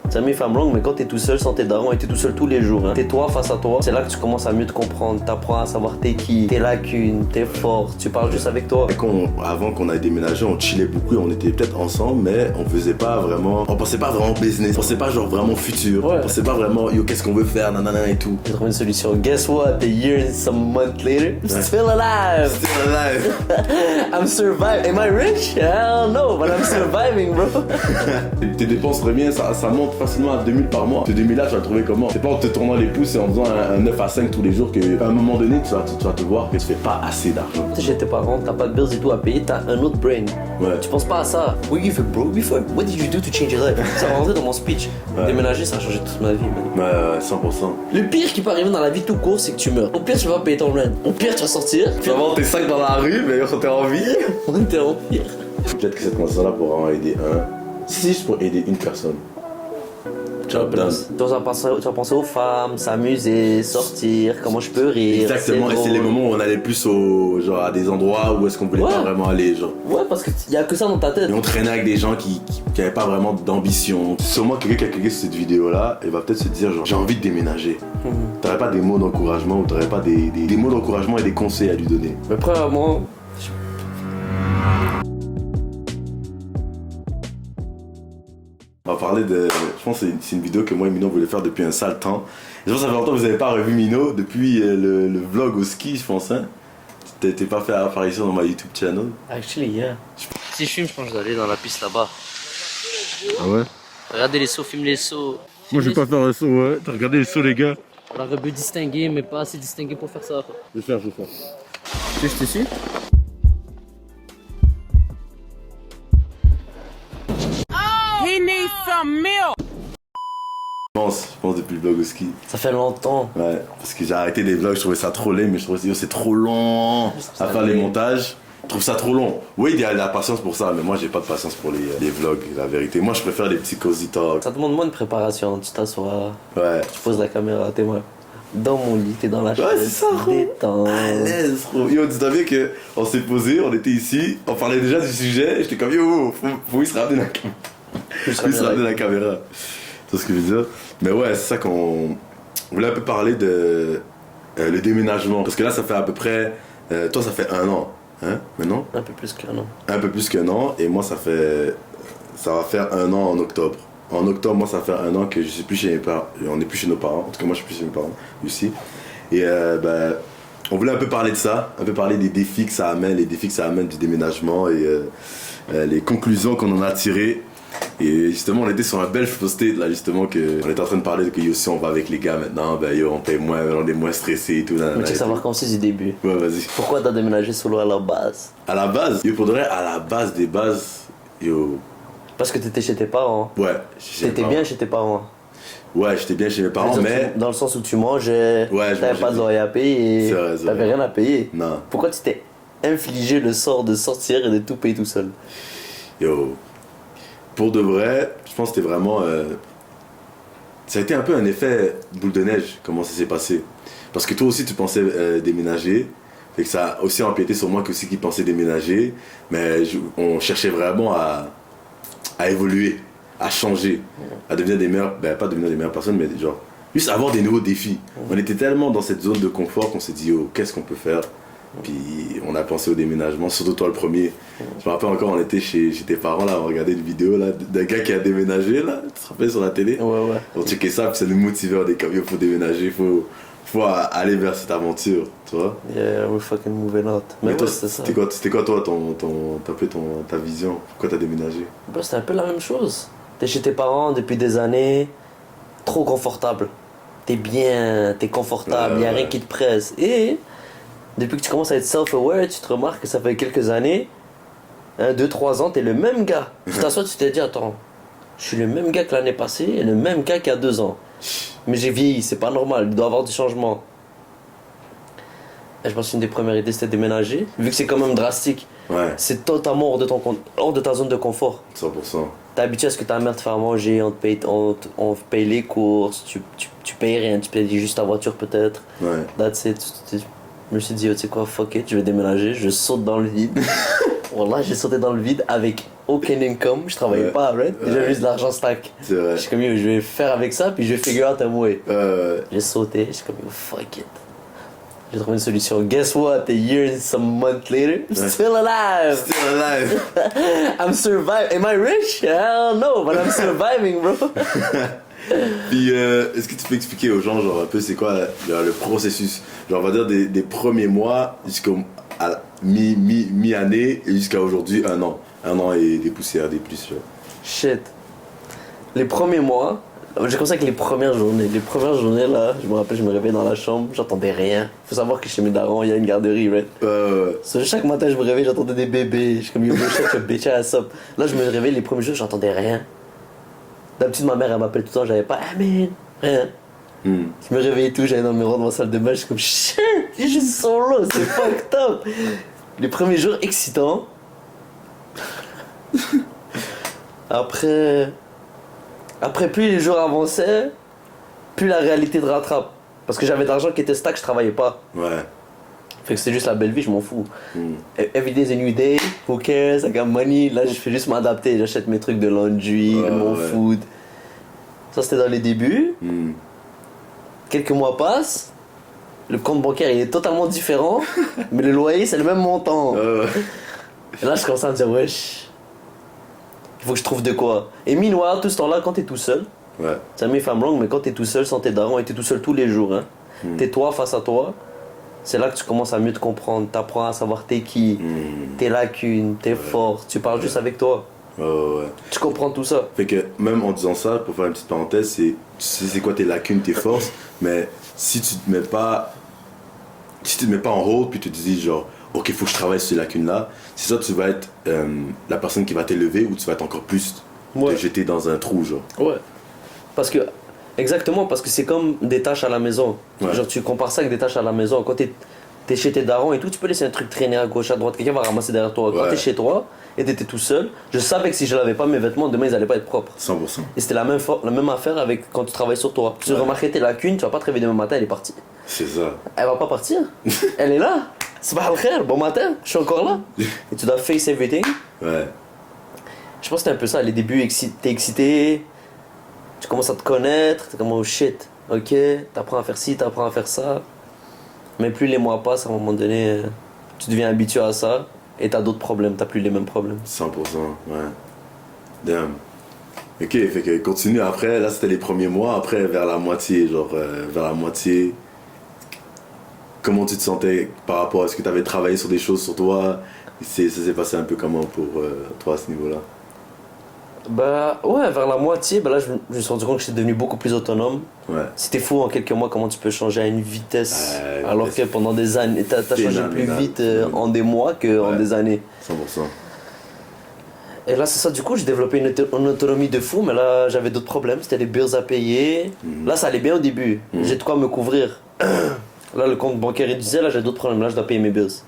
Ça met femme longue, mais quand t'es tout seul sans tes darons et t'es tout seul tous les jours, hein. T'es toi face à toi, c'est là que tu commences à mieux te comprendre. T'apprends à savoir t'es qui, tes lacunes, tes forces, tu parles juste avec toi. Avant qu'on aille déménager, on chillait beaucoup et on était peut-être ensemble, mais on faisait pas vraiment. On pensait pas vraiment business, on pensait pas genre vraiment futur, Ouais. on pensait pas vraiment yo qu'est-ce qu'on veut faire, nanana et tout. J'ai trouvé une solution. Guess what? A year and some months later, I'm still alive. Still alive. I'm surviving. Am I rich? Hell no, but I'm surviving, bro. Tes dépenses premières, ça monte facilement à 2000 par mois. Ce 2000 là, tu vas le trouver comment? C'est pas en te tournant les pouces et en faisant un 9 à 5 tous les jours qu'à un moment donné, tu vas te voir que tu fais pas assez d'argent. Tu sais, chez tes parents, t'as pas de bills et tout à payer, t'as un autre brain. Ouais. Tu penses pas à ça. What you feel broke before? What did you do to change your life? Ça va rentrer dans mon speech. Ouais. Déménager, ça a changé toute ma vie, man. Ouais, 100%. Le pire qui peut arriver dans la vie tout court, c'est que tu meurs. Au pire, tu vas pas payer ton rent. Au pire, tu vas sortir. Tu vas voir tes sacs dans la rue, mais quand t'es en vie. On était en pire. Peut-être que cette conversation-là pourra en aider un. Si c'est juste pour aider une personne. Job done. Tu vas penser aux femmes, s'amuser, sortir, comment je peux rire. Exactement, et c'est les moments où on allait plus genre à des endroits où est-ce qu'on voulait Ouais. pas vraiment aller, genre. Ouais, parce qu'il y a que ça dans ta tête. Et on traînait avec des gens qui avaient pas vraiment d'ambition. Sûrement quelqu'un qui a cliqué sur cette vidéo-là, il va peut-être se dire genre j'ai envie de déménager. T'aurais pas des mots d'encouragement ou t'aurais pas des mots d'encouragement et des conseils à lui donner. Mais premièrement, On va parler de. Je pense que c'est une vidéo que moi et Mino voulait faire depuis un sale temps. Et je pense que ça fait longtemps que vous n'avez pas revu Mino depuis le vlog au ski, je pense. Hein. T'es pas fait apparition dans ma YouTube channel. actually, yeah. Si je filme, je pense que je dois aller dans la piste là-bas. Ah ouais? Regardez les sauts, filme les sauts. Moi je vais pas faire un saut, ouais. T'as regardé les sauts, les gars? On aurait pu distinguer, mais pas assez distingué pour faire ça. Je vais faire. Tu veux que je te suis? He needs some milk. Je pense depuis le vlog au ski. Ça fait longtemps. Ouais, parce que j'ai arrêté des vlogs, je trouvais ça trop laid, mais je trouvais que c'est trop long à faire les montages. Je trouve ça trop long. Oui, il y a la patience pour ça, mais moi j'ai pas de patience pour les vlogs, la vérité. Moi je préfère les petits cozy talks. Ça demande moins de préparation. Tu t'assois, Ouais. tu poses la caméra, t'es moi. Dans mon lit, t'es dans la chaise. Ouais, c'est ça, gros. Détends. À l'aise, gros. Yo, dis-toi bien qu'on s'est posé, on était ici, on parlait déjà du sujet, j'étais comme yo, faut y se ramener la caméra. Faut y se ramener la caméra. C'est ce que je veux dire. Mais ouais, c'est ça qu'on voulait un peu parler de le déménagement. Parce que là, ça fait à peu près. Toi, ça fait 1 an, hein, maintenant? Un peu plus qu'un an. Un peu plus qu'1 an, et moi, ça va faire 1 an en octobre. En octobre, moi, ça fait 1 an que je suis plus chez mes parents. On n'est plus chez nos parents. En tout cas, moi, je suis plus chez mes parents, ici. Et on voulait un peu parler de ça, un peu parler des défis que ça amène, les défis que ça amène du déménagement et les conclusions qu'on en a tirées. Et justement, on était sur un bel flow state là, justement, que on était en train de parler de que yo, si on va avec les gars maintenant, ben yo, on paye moins, on est moins stressé et tout. Mais tu veux savoir commencer du début. Ouais, vas-y. Pourquoi t'as déménagé solo à la base? À la base, yo, pour de vrai, à la base des bases, yo. Parce que t'étais chez tes parents. Ouais, T'étais bien chez tes parents. Ouais, j'étais bien chez mes parents, mais. Dans le sens où tu mangeais, Ouais, je t'avais mangeais pas de bien. loyer à payer, C'est vrai, c'est t'avais vrai. rien à payer. Non. Pourquoi tu t'es infligé le sort de sortir et de tout payer tout seul? Yo, pour de vrai, je pense que c'était vraiment. Ça a été un peu un effet boule de neige, comment ça s'est passé. Parce que toi aussi, tu pensais déménager. Fait que ça a aussi empiété sur moi que aussi qui pensait déménager. Mais on cherchait vraiment à évoluer, à changer, à devenir des meilleures. Ben, pas devenir des meilleures personnes, mais genre. Juste avoir des nouveaux défis. On était tellement dans cette zone de confort qu'on s'est dit, oh, qu'est-ce qu'on peut faire? Puis on a pensé au déménagement, surtout toi le premier. Je me rappelle encore, on était chez tes parents là, on regardait une vidéo là, d'un gars qui a déménagé là, tu te rappelles sur la télé? Ouais, ouais. On checkait ça, puis ça nous motivait, on est comme, il faut déménager, faut aller vers cette aventure, tu vois? Yeah, we're fucking moving out. Mais toi, ouais, c'était ça. c'était quoi toi, ta vision? Pourquoi t'as déménagé? Bah, c'était un peu la même chose. T'es chez tes parents depuis des années, trop confortable. T'es bien, t'es confortable, y a rien qui te presse. Et depuis que tu commences à être self-aware, tu te remarques que ça fait quelques années, 2-3 ans, t'es le même gars. Tu t'assois, tu t'es dit, attends, je suis le même gars que l'année passée et le même gars qu'il y a 2 ans. Mais j'ai vieilli, c'est pas normal, il doit y avoir du changement. Et je pense qu'une des premières idées c'était déménager, vu que c'est quand même drastique. Ouais, C'est totalement hors de ta zone de confort. 100%. T'es habitué à ce que ta mère te fait à manger, on te paye les courses, tu payes rien, tu payes juste ta voiture peut-être. Ouais. That's it. Je me suis dit, oh, tu sais quoi, fuck it, je vais déménager, je saute dans le vide. Voilà, j'ai sauté dans le vide avec aucun income, je travaillais Ouais. pas, right? Déjà Ouais. juste de l'argent stack. C'est vrai. Je suis comme, yo, je vais faire avec ça, puis je vais figure out a way. Euh, J'ai sauté, je suis comme, yo, fuck it. J'ai trouvé une solution. Guess what? A year and some months later, I'm still alive. Still alive. I'm surviving. Am I rich? Hell no, but I'm surviving, bro. Puis, est-ce que tu peux expliquer aux gens, genre, un peu, c'est quoi le processus? Genre, on va dire des premiers mois jusqu'au mi-année et jusqu'à aujourd'hui, 1 an. 1 an et des poussières, des plus, genre. Shit. Les premiers mois, j'ai commencé avec les premières journées. Les premières journées, là, je me rappelle, je me réveillais dans la chambre, j'entendais rien. Faut savoir que chez mes darons, il y a une garderie, right? So, chaque matin, je me réveillais, j'entendais des bébés. Je suis comme, yo, bro, shut your bitch ass up. Là, je me réveillais les premiers jours, j'entendais rien. D'habitude, ma mère, elle m'appelle tout le temps, j'avais pas, ah, man, rien. Je me réveillais tout, j'allais dans mes rangs dans ma salle de bain, je suis comme, shit, j'ai juste solo, c'est fucked up. Les premiers jours excitants. Après, plus les jours avançaient, plus la réalité te rattrape. Parce que j'avais de l'argent qui était stack, je travaillais pas. Ouais. Fait que c'était juste la belle vie, je m'en fous. Every day's a new day, who cares, I got money. Là, je fais juste m'adapter, j'achète mes trucs de laundry, mon food. Ça, c'était dans les débuts. Quelques mois passent, le compte bancaire il est totalement différent, mais le loyer c'est le même montant. Et là, je commence à me dire, wesh, il faut que je trouve de quoi. Et meanwhile, tout ce temps-là, quand t'es tout seul, Ouais. ça me femme longue, mais quand t'es tout seul sans tes darons et t'es tout seul tous les jours, hein, t'es toi face à toi, c'est là que tu commences à mieux te comprendre. T'apprends à savoir t'es qui, tes lacunes, tes forces, tu parles juste avec toi. Ouais. Tu comprends tout ça. Fait que même en disant ça, pour faire une petite parenthèse, c'est tu sais c'est quoi tes lacunes, tes forces, mais si tu te mets pas en hold puis tu te dis genre ok faut que je travaille sur ces lacunes là, c'est ça tu vas être la personne qui va t'élever ou tu vas être encore plus te jeter dans un trou genre. Ouais. Parce que, exactement, parce que c'est comme des tâches à la maison. Ouais. Genre, tu compares ça avec des tâches à la maison. Quand t'es chez tes darons et tout, tu peux laisser un truc traîner à gauche, à droite. Quelqu'un va ramasser derrière toi. Quand Ouais. t'es chez toi et t'étais tout seul, je savais que si je lavais pas mes vêtements, demain ils allaient pas être propres. 100%. Et c'était la même affaire avec quand tu travailles sur toi. Tu remarquais tes lacunes, tu vas pas te réveiller demain matin, elle est partie. C'est ça. Elle va pas partir. Elle est là. C'est pas le bon matin, je suis encore là. Et tu dois face everything. Ouais. Je pense que c'était un peu ça, les débuts, t'es excité, tu commences à te connaître, t'es comme oh shit, ok, t'apprends à faire ci, t'apprends à faire ça. Mais plus les mois passent, à un moment donné, tu deviens habitué à ça et t'as d'autres problèmes, t'as plus les mêmes problèmes. 100%, ouais. Damn. Ok, fait que continue après, là c'était les premiers mois, après vers la moitié, comment tu te sentais par rapport à ce que tu avais travaillé sur des choses sur toi? Ça s'est passé un peu comment pour toi à ce niveau-là? Bah ouais, vers la moitié, bah là je me suis rendu compte que j'étais devenu beaucoup plus autonome. Ouais. C'était fou en quelques mois comment tu peux changer à une vitesse, Ouais, alors que pendant des années, t'as changé plus phénoménal. vite en des mois qu'en Ouais. des années. 100%. Et là, c'est ça, du coup, j'ai développé une autonomie de fou, mais là, j'avais d'autres problèmes. C'était les bills à payer. Là, ça allait bien au début. J'ai de quoi me couvrir. Là, le compte bancaire réduisait, là, j'ai d'autres problèmes. Là, je dois payer mes bills.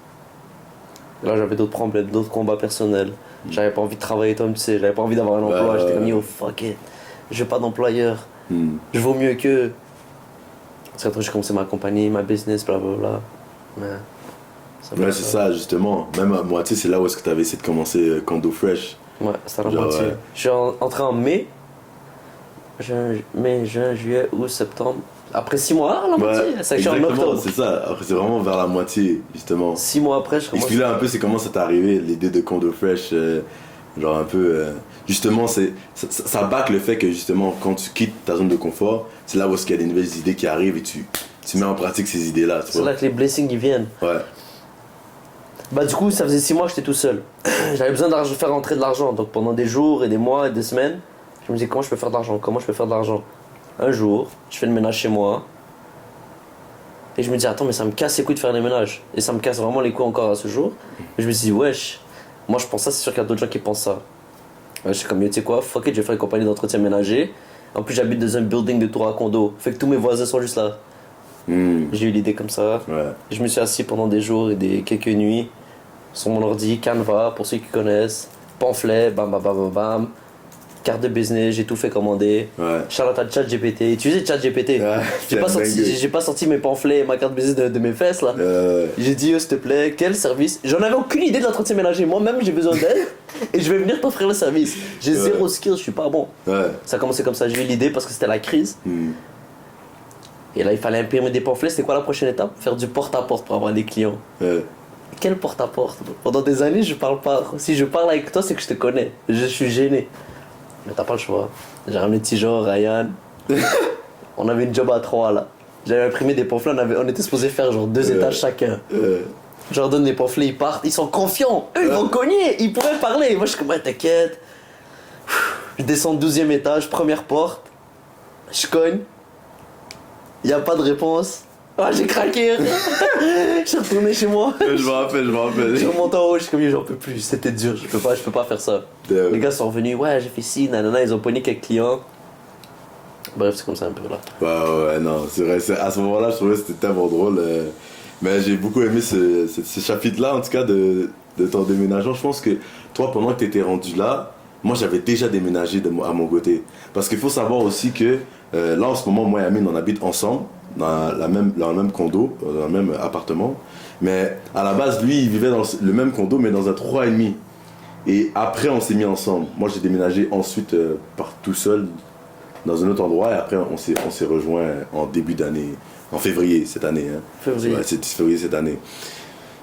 Là, j'avais d'autres problèmes, d'autres combats personnels. J'avais pas envie de travailler, toi, tu sais. J'avais pas envie d'avoir un emploi. J'étais comme, yo, fuck it. Je veux pas d'employeur. Je vaux mieux qu'eux. C'est après, j'ai commencé ma compagnie, ma business, blablabla. Mais. Ouais, c'est ça, justement. Même à moitié, c'est là où est-ce que tu avais essayé de commencer Condo Fresh. Ouais, c'était à la Genre, moitié. ouais. Je suis entré en mai. Mai, juin, juillet, août, septembre. Après 6 mois, à la moitié. C'est que je suis en exactement, octobre. c'est ça. Après, c'est vraiment vers la moitié, justement. 6 mois après, je commence. Explique-là un peu, c'est comment ça t'est arrivé, l'idée de Condo Fresh. Genre un peu. Justement, ça back le fait que, justement, quand tu quittes ta zone de confort, c'est là où est-ce qu'il y a des nouvelles idées qui arrivent et tu mets en pratique ces idées-là. Tu C'est vois. là que les blessings ils viennent. Ouais. Bah, du coup, ça faisait 6 mois que j'étais tout seul. J'avais besoin de faire rentrer de l'argent. Donc, pendant des jours et des mois et des semaines, je me disais comment je peux faire de l'argent. Comment je peux faire de l'argent. Un jour, je fais le ménage chez moi. Et je me dis, attends, mais ça me casse les couilles de faire des ménages. Et ça me casse vraiment les couilles encore à ce jour. Et je me suis dit, wesh, moi je pense ça, c'est sûr qu'il y a d'autres gens qui pensent ça. Ouais, je suis comme, tu sais quoi, fuck it, je vais faire une compagnie d'entretien ménager. En plus, j'habite dans un building de tour à condo. Fait que tous mes voisins sont juste là. J'ai eu l'idée comme ça. Ouais. Je me suis assis pendant des jours et quelques nuits sur mon ordi, Canva, pour ceux qui connaissent, pamphlet, bam bam bam bam bam. carte de business, j'ai tout fait commander. Ouais. Charlotte à ChatGPT. Utilisez ChatGPT. Ouais, J'ai pas sorti mes pamphlets, ma carte de business de mes fesses là. J'ai dit, s'il te plaît, quel service. J'en avais aucune idée de l'entretien ménager. Moi-même, j'ai besoin d'aide et je vais venir t'offrir le service. J'ai zéro skill, je suis pas bon. Ouais. Ça a commencé comme ça. J'ai eu l'idée parce que c'était la crise. Et là, il fallait imprimer des pamphlets. C'était quoi la prochaine étape? Faire du porte-à-porte pour avoir des clients. Quel porte-à-porte? Pendant des années, je parle pas. Si je parle avec toi, c'est que je te connais. Je suis gêné. Mais t'as pas le choix. J'ai ramené Tijo, Ryan. On avait une job à 3 là. J'avais imprimé des pamphlets, on était supposé faire genre 2 étages chacun. Je leur donne des pamphlets, ils partent, ils sont confiants. Eux, ils vont cogner, ils pourraient parler. Moi, je suis comme, t'inquiète. Je descends 12e étage, première porte. Je cogne. Y a pas de réponse. Ah, j'ai craqué. Je suis retourné chez moi. Je me rappelle. Je remonte en haut, je suis comme, j'en peux plus, c'était dur, je peux pas faire ça. Les gars sont revenus, ouais, j'ai fait ci, nanana, ils ont pogné quelques clients. Bref, c'est comme ça un peu là. Ouais, non, c'est vrai, à ce moment-là, je trouvais que c'était tellement drôle. Mais j'ai beaucoup aimé ce chapitre-là, en tout cas, de ton déménagement. Je pense que toi, pendant que tu étais rendu là, moi, j'avais déjà déménagé à mon côté. Parce qu'il faut savoir aussi que là, en ce moment, moi et Amine, on habite ensemble, dans le même condo, dans le même appartement. Mais à la base, lui, il vivait dans le même condo, mais dans un 3,5. Et après, on s'est mis ensemble. Moi, j'ai déménagé ensuite par tout seul dans un autre endroit. Et après, on s'est rejoint en début d'année, en février cette année. Hein. Février. Ouais, c'est février cette année.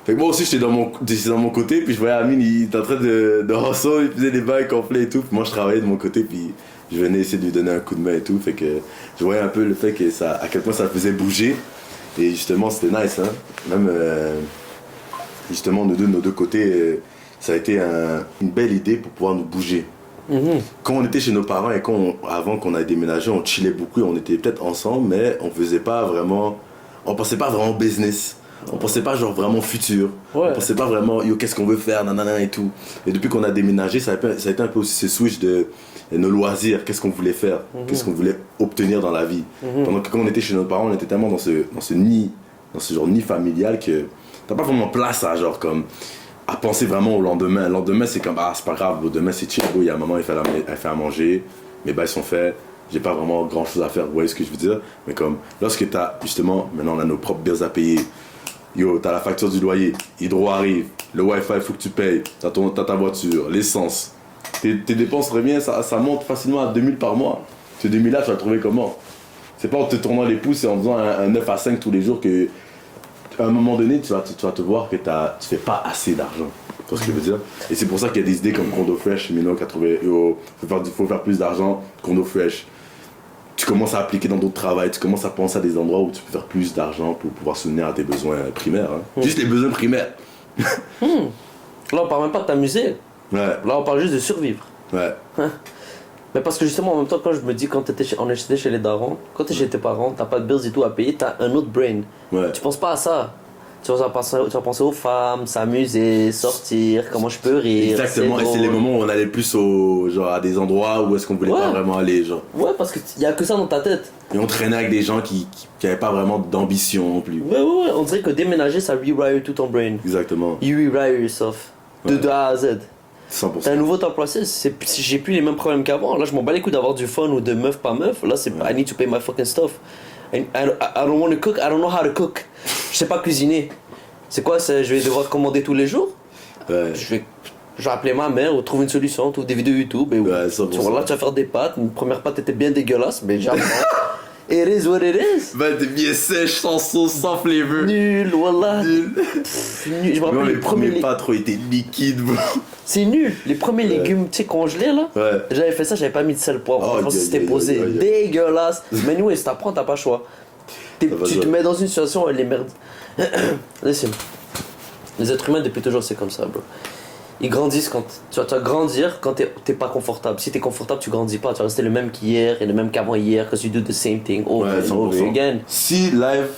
Fait que moi aussi, j'étais dans mon côté. Puis je voyais Amine, il était en train de hustle, il faisait des bails complets et tout. Puis moi, je travaillais de mon côté. Puis je venais essayer de lui donner un coup de main et tout. Fait que je voyais un peu le fait que à quel point ça le faisait bouger. Et justement, c'était nice. Hein. Même, justement, nos deux côtés, ça a été une belle idée pour pouvoir nous bouger. Quand on était chez nos parents et avant qu'on ait déménagé, on chillait beaucoup et on était peut-être ensemble, mais on pensait pas vraiment business. On pensait pas genre vraiment futur. On pensait pas vraiment yo qu'est-ce qu'on veut faire nanana et tout. Et depuis qu'on a déménagé, ça a été un peu aussi ce switch de nos loisirs, qu'est-ce qu'on voulait faire, qu'est-ce qu'on voulait obtenir dans la vie. Pendant que quand on était chez nos parents, on était tellement dans ce nid familial que t'as pas vraiment place à genre comme à penser vraiment au lendemain. Le lendemain, c'est comme, c'est pas grave, demain c'est chill, il y a maman, elle fait à manger, mes bails sont faits, j'ai pas vraiment grand chose à faire, vous voyez ce que je veux dire? Mais comme, lorsque t'as, justement, maintenant on a nos propres bills à payer, yo, t'as la facture du loyer, Hydro arrive, le Wi-Fi, faut que tu payes, t'as ta voiture, l'essence, tes dépenses reviennent, ça monte facilement à 2000 par mois. Ce 2000 là, tu vas le trouver comment? C'est pas en te tournant les pouces et en faisant un 9 à 5 tous les jours que à un moment donné, tu vas te voir que tu fais pas assez d'argent. Tu vois ce que je veux dire? Et c'est pour ça qu'il y a des idées comme Condo Fresh, Mino qui a trouvé, faut faire plus d'argent, Condo Fresh. Tu commences à appliquer dans d'autres travails, tu commences à penser à des endroits où tu peux faire plus d'argent pour pouvoir soutenir à tes besoins primaires. Hein. Juste les besoins primaires. Là, on parle même pas de t'amuser. Ouais. Là, on parle juste de survivre. Ouais. Mais parce que justement, en même temps, quand je me dis, quand on était chez les darons, quand t'es chez tes parents, t'as pas de bills et tout à payer, t'as un autre brain. Ouais. Tu penses pas à ça. Tu vas penser aux femmes, s'amuser, sortir, comment je peux rire. Exactement, et c'est les moments où on allait plus à des endroits où est-ce qu'on voulait pas vraiment aller. Genre. Ouais, parce qu'il y a que ça dans ta tête. Et on traînait avec des gens qui avaient pas vraiment d'ambition non plus. Ouais, on dirait que déménager, ça rewire tout ton brain. Exactement. You rewire yourself. De A à Z. 100%. T'as un nouveau temps placé, j'ai plus les mêmes problèmes qu'avant. Là, je m'en bats les couilles d'avoir du fun ou de meuf pas meuf. Là, c'est I need to pay my fucking stuff. And I don't want to cook, I don't know how to cook. Je sais pas cuisiner. C'est quoi, je vais devoir commander tous les jours? Ouais. Je vais appeler ma mère ou trouver une solution, trouver des vidéos YouTube. Et ouais, tu vas faire des pâtes. Une première pâte était bien dégueulasse, mais j'apprends. It is what it is. Bah, t'es bien sèche, sans sauce, sans flavor. Nul, voilà. Nul. Nul. Je me rappelle les premiers pâtes trop étaient liquides, bro. C'est nul. Les premiers légumes, tu sais, congelés là. Ouais. J'avais fait ça, j'avais pas mis de sel poivre. Je pense que c'était posé. Dégueulasse. Mais nous, si t'apprends, t'as pas le choix. Tu te mets dans une situation, les merdes. Listen. Les êtres humains, depuis toujours, c'est comme ça, bro. Ils grandissent quand. Tu vas grandir quand t'es pas confortable. Si t'es confortable, tu grandis pas. Tu vas rester le même qu'hier et le même qu'avant-hier. Because you do the same thing over and over again. Si live,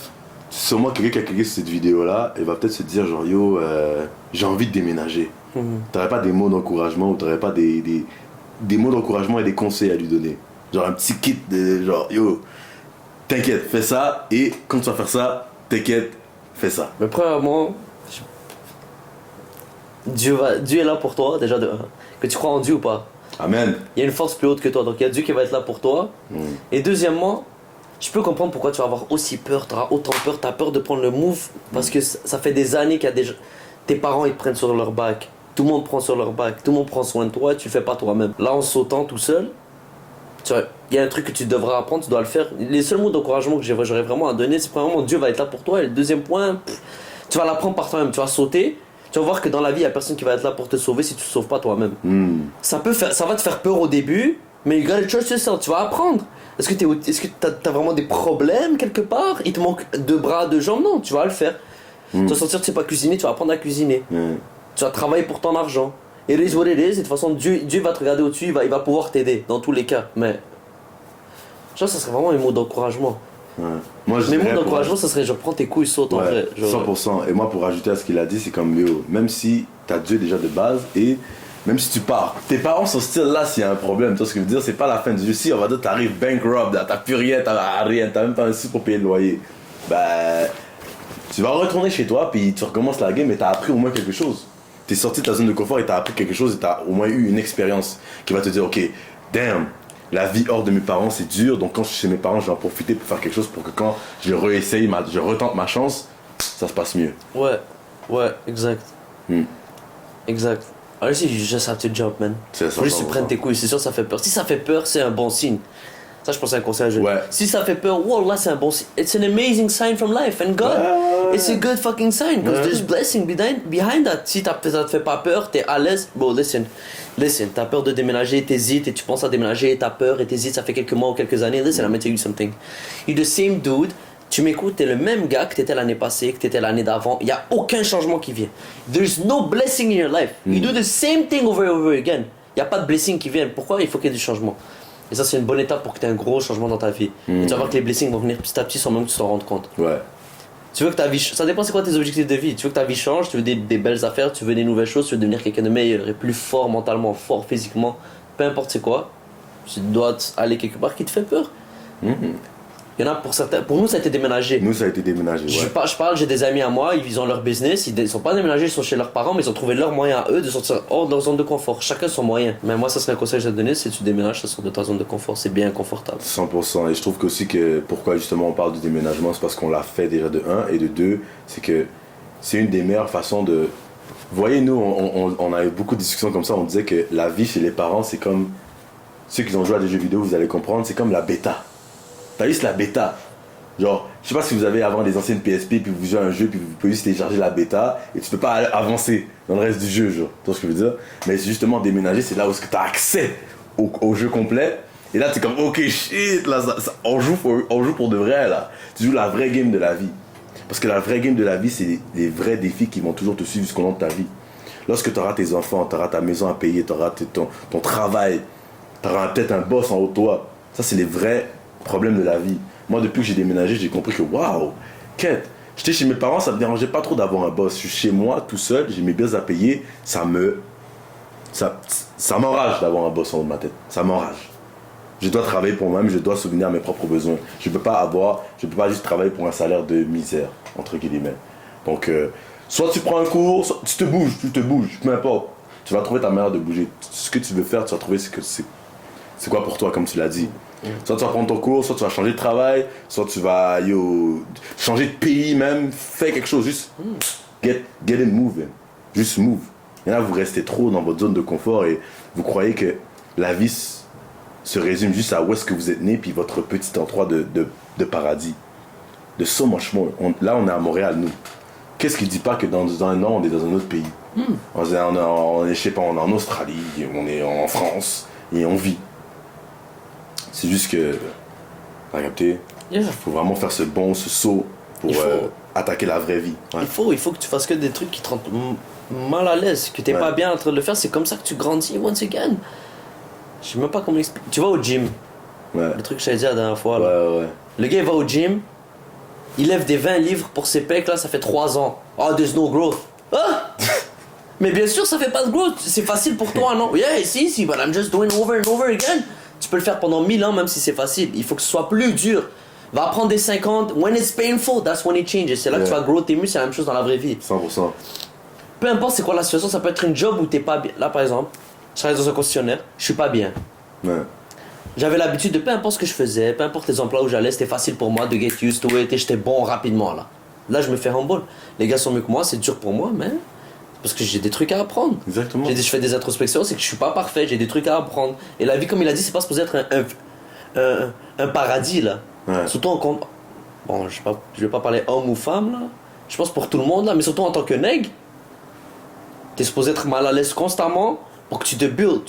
sûrement quelqu'un qui a cliqué sur cette vidéo-là, il va peut-être se dire genre yo, j'ai envie de déménager. T'aurais pas des mots d'encouragement ou t'aurais pas des mots d'encouragement et des conseils à lui donner. Genre un petit kit de genre yo, t'inquiète, fais ça et quand tu vas faire ça, t'inquiète, fais ça. Mais premièrement, Dieu est là pour toi, déjà de 1. Que tu crois en Dieu ou pas. Amen. Il y a une force plus haute que toi, donc il y a Dieu qui va être là pour toi. Et deuxièmement, je peux comprendre pourquoi tu vas avoir aussi peur, tu auras autant peur, tu as peur de prendre le move, parce que ça fait des années qu'il y a des gens, tes parents ils te prennent sur leur back, tout le monde prend sur leur back, tout le monde prend soin de toi, tu le fais pas toi-même. Là en sautant tout seul, il y a un truc que tu devras apprendre, tu dois le faire. Les seuls mots d'encouragement que j'aurais vraiment à donner, c'est premièrement Dieu va être là pour toi, et le deuxième point, tu vas l'apprendre par toi-même, tu vas sauter. Tu vas voir que dans la vie, il n'y a personne qui va être là pour te sauver si tu ne te sauves pas toi-même. Ça va te faire peur au début, mais you gotta trust yourself, tu vas apprendre. Est-ce que tu as vraiment des problèmes quelque part? Il te manque 2 bras, 2 jambes? Non, tu vas le faire. Tu vas sortir, tu sais pas cuisiner, tu vas apprendre à cuisiner. Tu vas travailler pour ton argent. It is what it is, et de toute façon, Dieu va te regarder au-dessus, il va pouvoir t'aider dans tous les cas. Mais, genre, ça serait vraiment un mot d'encouragement. Moi, mes mots d'encouragement, ça serait genre prends tes couilles, saute en vrai. Genre, 100%. Et moi, pour rajouter à ce qu'il a dit, c'est comme yo, même si t'as Dieu déjà de base et même si tu pars, tes parents sont still là s'il y a un problème. Tu vois ce que je veux dire? C'est pas la fin du jeu. Si on va dire t'arrives bankrupt, t'as plus rien, t'as même pas un sou pour payer le loyer, bah tu vas retourner chez toi puis tu recommences la game et t'as appris au moins quelque chose. T'es sorti de ta zone de confort et t'as appris quelque chose et t'as au moins eu une expérience qui va te dire ok, damn. La vie hors de mes parents c'est dur, donc quand je suis chez mes parents je vais en profiter pour faire quelque chose pour que quand je réessaye, je retente ma chance, ça se passe mieux. Ouais, exact. Exact. Alors si, you just have to jump, man. C'est ça. Faut juste que tu prennes tes couilles, c'est sûr ça fait peur. Si ça fait peur, c'est un bon signe. Ça, je pense que c'est un conseil à jeune. Ouais. Si ça fait peur, wow, là c'est un bon signe. It's an amazing sign from life, and God, it's a good fucking sign, because there's blessing behind that. Si ça te fait pas peur, t'es à l'aise, bon, listen, t'as peur de déménager, t'hésites, et tu penses à déménager, t'as peur, et t'hésites, ça fait quelques mois ou quelques années, listen, I'm gonna tell you something. You're the same dude, tu m'écoutes, t'es le même gars que t'étais l'année passée, que t'étais l'année d'avant, y a aucun changement qui vient. There's no blessing in your life. You do the same thing over and over again. Y a pas de blessing qui viennent. Pourquoi? Il faut qu'il y ait du changement. Et ça, c'est une bonne étape pour que tu aies un gros changement dans ta vie. Et tu vas voir que les blessings vont venir petit à petit sans même que tu t'en rendes compte. Ouais. Tu veux que ta vie... Ça dépend c'est quoi tes objectifs de vie. Tu veux que ta vie change, tu veux des belles affaires, tu veux des nouvelles choses, tu veux devenir quelqu'un de meilleur et plus fort mentalement, fort physiquement. Peu importe c'est quoi. Tu dois aller quelque part qui te fait peur. Il y en a pour certains... Pour nous, ça a été déménagé. Nous, ça a été déménagé, ouais. Je parle, j'ai des amis à moi, ils ont leur business, ils sont pas déménagés, ils sont chez leurs parents, mais ils ont trouvé leur moyen à eux de sortir hors de leur zone de confort. Chacun son moyen. Mais moi, ça serait un conseil que je vais te donner, si tu déménages, ça sort de ta zone de confort, c'est bien confortable. 100%. Et je trouve qu'aussi que pourquoi justement on parle du déménagement, c'est parce qu'on l'a fait déjà de 1 et de 2, c'est que c'est une des meilleures façons de... Vous voyez, nous, on a eu beaucoup de discussions comme ça, on disait que la vie chez les parents, c'est comme... Ceux qui ont joué à des jeux vidéo, vous allez comprendre, c'est comme la bêta. T'as juste la bêta. Genre, je sais pas si vous avez avant des anciennes PSP, puis vous jouez à un jeu, puis vous pouvez juste télécharger la bêta, et tu peux pas avancer dans le reste du jeu, genre. Tu vois ce que je veux dire? Mais c'est justement déménager, c'est là où tu as accès au jeu complet, et là t'es comme, ok shit, là, on joue pour de vrai, là. Tu joues la vraie game de la vie. Parce que la vraie game de la vie, c'est les vrais défis qui vont toujours te suivre jusqu'au long de ta vie. Lorsque tu auras tes enfants, tu auras ta maison à payer, tu auras ton travail, tu auras peut-être un boss en haut de toi. Ça, c'est les vrais problèmes de la vie. Moi, depuis que j'ai déménagé, j'ai compris que waouh, quête. J'étais chez mes parents, ça me dérangeait pas trop d'avoir un boss. Je suis chez moi, tout seul, j'ai mes bills à payer. Ça m'enrage d'avoir un boss en haut de ma tête. Ça m'enrage. Je dois travailler pour moi-même, je dois souvenir à mes propres besoins. Je peux pas juste travailler pour un salaire de misère, entre guillemets. Donc, soit tu prends un cours, soit tu te bouges, peu importe. Tu vas trouver ta manière de bouger. Ce que tu veux faire, tu vas trouver c'est quoi pour toi, comme tu l'as dit. Soit tu vas prendre ton cours, soit tu vas changer de travail, soit tu vas changer de pays même, fais quelque chose, juste get it moving, juste move. Et là vous restez trop dans votre zone de confort et vous croyez que la vie se résume juste à où est-ce que vous êtes né puis votre petit endroit de paradis. De so much more. Là on est à Montréal nous. Qu'est-ce qui dit pas que dans un an on est dans un autre pays? On est, je sais pas, on est en Australie, on est en France et on vit. C'est juste que, t'as capté, faut vraiment faire ce saut pour attaquer la vraie vie. Ouais. Il faut que tu fasses que des trucs qui te rendent mal à l'aise, que t'es pas bien en train de le faire, c'est comme ça que tu grandis once again. Je sais même pas comment l'expliquer. Tu vas au gym, le truc que je t'avais dit la dernière fois. Là. Ouais. Le gars il va au gym, il lève des 20 livres pour ses pecs, là ça fait 3 ans. Oh, there's no growth. Ah mais bien sûr ça fait pas de growth, c'est facile pour toi, non? Yeah, it's easy, but I'm just doing over and over again. Tu peux le faire pendant 1000 ans même si c'est facile. Il faut que ce soit plus dur. Va prendre des 50. When it's painful, that's when it changes. C'est là que tu vas grow tes muscles, c'est la même chose dans la vraie vie. 100%. Peu importe c'est quoi la situation, ça peut être une job où t'es pas bien. Là par exemple, je travaille dans un concessionnaire, je suis pas bien. Ouais. J'avais l'habitude de peu importe ce que je faisais, peu importe les emplois où j'allais, c'était facile pour moi de get used to it et j'étais bon rapidement là. Là, je me fais humble. Les gars sont mieux que moi, c'est dur pour moi, mais parce que j'ai des trucs à apprendre. Exactement. Je fais des introspections, c'est que je suis pas parfait, j'ai des trucs à apprendre. Et la vie, comme il a dit, c'est pas supposé être un paradis là. Ouais. Surtout en compte. Bon, je vais pas parler homme ou femme là. Je pense pour tout le monde là, mais surtout en tant que nègre. T'es supposé être mal à l'aise constamment pour que tu te build.